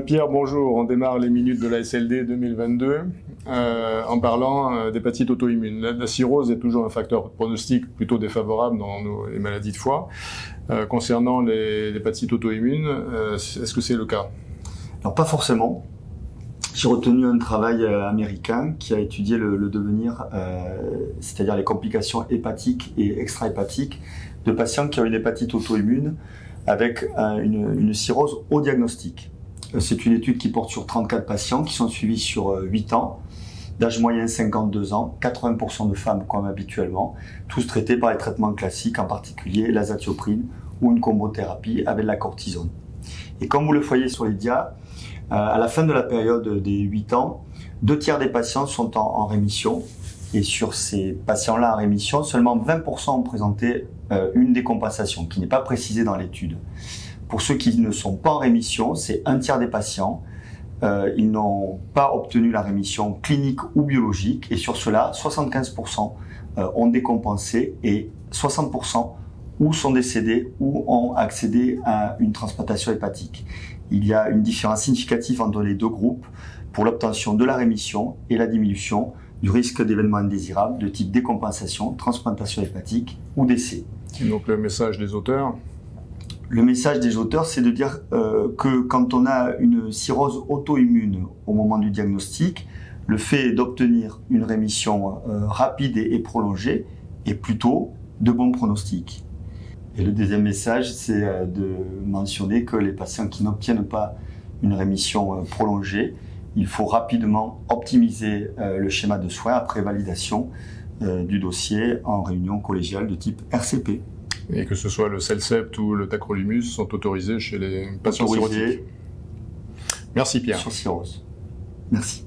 Pierre, bonjour. On démarre les minutes de la SLD 2022 en parlant d'hépatite auto-immune. La cirrhose est toujours un facteur pronostic plutôt défavorable dans les maladies de foie. Concernant l'hépatite auto-immune, est-ce que c'est le cas? Alors pas forcément. J'ai retenu un travail américain qui a étudié le devenir, c'est-à-dire les complications hépatiques et extra-hépatiques de patients qui ont une hépatite auto-immune avec une cirrhose au diagnostic. C'est une étude qui porte sur 34 patients qui sont suivis sur 8 ans, d'âge moyen 52 ans, 80% de femmes comme habituellement, tous traités par les traitements classiques, en particulier l'azatioprine ou une combothérapie avec de la cortisone. Et comme vous le voyez sur les dias, à la fin de la période des 8 ans, 2 tiers des patients sont en rémission. Et sur ces patients-là en rémission, seulement 20% ont présenté une décompensation, qui n'est pas précisée dans l'étude. Pour ceux qui ne sont pas en rémission, c'est 1 tiers des patients. Ils n'ont pas obtenu la rémission clinique ou biologique. Et sur cela, 75% ont décompensé et 60% ou sont décédés ou ont accédé à une transplantation hépatique. Il y a une différence significative entre les deux groupes pour l'obtention de la rémission et la diminution du risque d'événements indésirables de type décompensation, transplantation hépatique ou décès. Et donc le message des auteurs? Le message des auteurs, c'est de dire que quand on a une cirrhose auto-immune au moment du diagnostic, le fait d'obtenir une rémission rapide et prolongée est plutôt de bons pronostics. Et le deuxième message, c'est de mentionner que les patients qui n'obtiennent pas une rémission prolongée, il faut rapidement optimiser le schéma de soins après validation du dossier en réunion collégiale de type RCP. Et que ce soit le Celcept ou le tacrolimus sont autorisés chez les patients cirrhotiques. Autorisés Merci Pierre. sur cirrhose. Merci.